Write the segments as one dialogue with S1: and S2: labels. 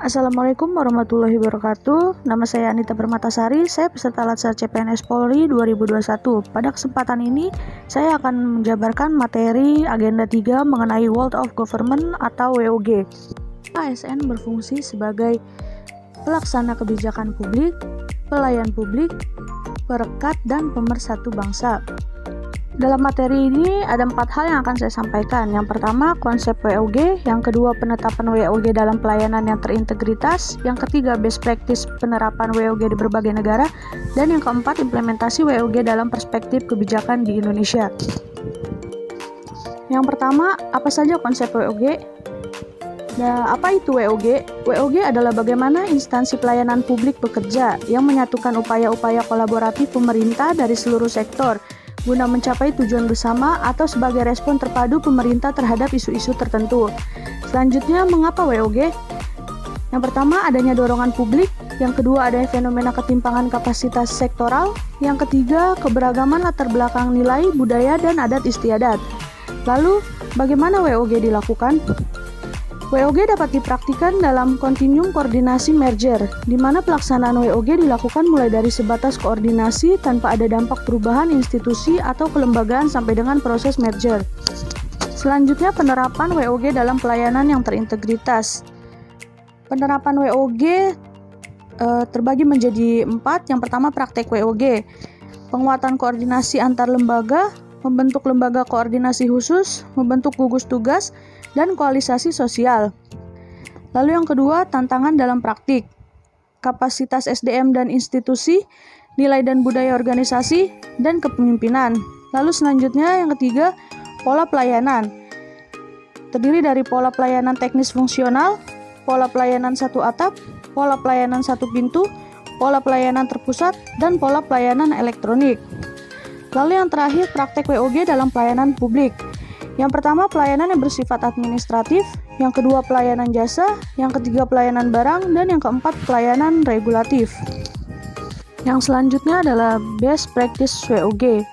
S1: Assalamualaikum warahmatullahi wabarakatuh. Nama saya Anita Permatasari, saya peserta Latsar CPNS Polri 2021. Pada kesempatan ini, saya akan menjabarkan materi agenda 3 mengenai World of Government atau WOG. ASN berfungsi sebagai pelaksana kebijakan publik, pelayan publik, perekat, dan pemersatu bangsa. Dalam materi ini ada 4 hal yang akan saya sampaikan. Yang pertama, konsep WOG. Yang kedua, penetapan WOG dalam pelayanan yang terintegritas. Yang ketiga, best practice penerapan WOG di berbagai negara. Dan yang keempat, implementasi WOG dalam perspektif kebijakan di Indonesia. Yang pertama, apa saja konsep WOG? Nah, apa itu WOG? WOG adalah bagaimana instansi pelayanan publik bekerja yang menyatukan upaya-upaya kolaboratif pemerintah dari seluruh sektor guna mencapai tujuan bersama atau sebagai respon terpadu pemerintah terhadap isu-isu tertentu. Selanjutnya, mengapa WOG? Yang pertama, adanya dorongan publik. Yang kedua, adanya fenomena ketimpangan kapasitas sektoral. Yang ketiga, keberagaman latar belakang nilai, budaya, dan adat istiadat. Lalu, bagaimana WOG dilakukan? WOG dapat dipraktikkan dalam kontinum koordinasi merger, di mana pelaksanaan WOG dilakukan mulai dari sebatas koordinasi tanpa ada dampak perubahan institusi atau kelembagaan sampai dengan proses merger. Selanjutnya, penerapan WOG dalam pelayanan yang terintegritas. Penerapan WOG terbagi menjadi 4. Yang pertama, praktek WOG. Penguatan koordinasi antar lembaga, membentuk lembaga koordinasi khusus, membentuk gugus tugas, dan koalisasi sosial. Lalu yang kedua, tantangan dalam praktik. Kapasitas SDM dan institusi, nilai dan budaya organisasi, dan kepemimpinan. Lalu selanjutnya yang ketiga, pola pelayanan. Terdiri dari pola pelayanan teknis fungsional, pola pelayanan satu atap, pola pelayanan satu pintu, pola pelayanan terpusat, dan pola pelayanan elektronik. Lalu yang terakhir, praktek WOG dalam pelayanan publik. Yang pertama, pelayanan yang bersifat administratif, yang kedua pelayanan jasa, yang ketiga pelayanan barang, dan yang keempat pelayanan regulatif. Yang selanjutnya adalah best practice WOG.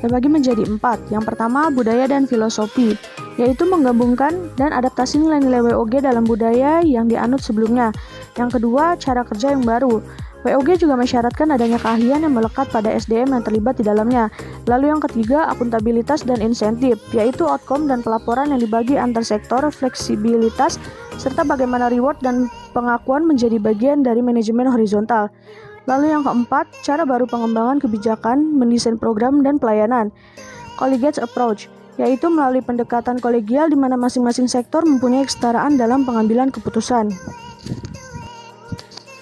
S1: Terbagi menjadi 4. Yang pertama, budaya dan filosofi, yaitu menggabungkan dan adaptasi nilai-nilai WOG dalam budaya yang dianut sebelumnya. Yang kedua, cara kerja yang baru. WOG juga mensyaratkan adanya keahlian yang melekat pada SDM yang terlibat di dalamnya. Lalu yang ketiga, akuntabilitas dan insentif, yaitu outcome dan pelaporan yang dibagi antar sektor, fleksibilitas, serta bagaimana reward dan pengakuan menjadi bagian dari manajemen horizontal. Lalu yang keempat, cara baru pengembangan kebijakan, mendesain program dan pelayanan, collegiate approach, yaitu melalui pendekatan kolegial di mana masing-masing sektor mempunyai kesetaraan dalam pengambilan keputusan.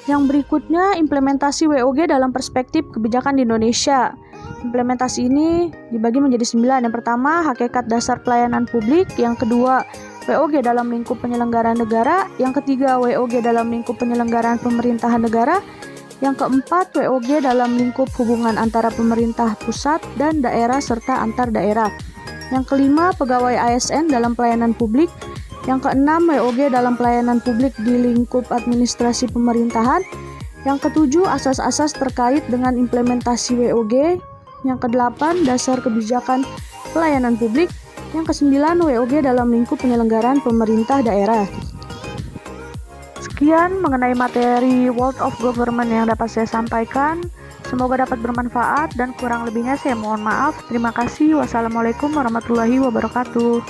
S1: Yang berikutnya, implementasi WOG dalam perspektif kebijakan di Indonesia. Implementasi ini dibagi menjadi 9. Yang pertama, hakikat dasar pelayanan publik. Yang kedua, WOG dalam lingkup penyelenggaraan negara. Yang ketiga, WOG dalam lingkup penyelenggaraan pemerintahan negara. Yang keempat, WOG dalam lingkup hubungan antara pemerintah pusat dan daerah serta antar daerah. Yang kelima, pegawai ASN dalam pelayanan publik. Yang keenam, WOG dalam pelayanan publik di lingkup administrasi pemerintahan. Yang ketujuh, asas-asas terkait dengan implementasi WOG. Yang kedelapan, dasar kebijakan pelayanan publik. Yang kesembilan, WOG dalam lingkup penyelenggaraan pemerintah daerah. Sekian mengenai materi World of Government yang dapat saya sampaikan. Semoga dapat bermanfaat dan kurang lebihnya saya mohon maaf. Terima kasih. Wassalamualaikum warahmatullahi wabarakatuh.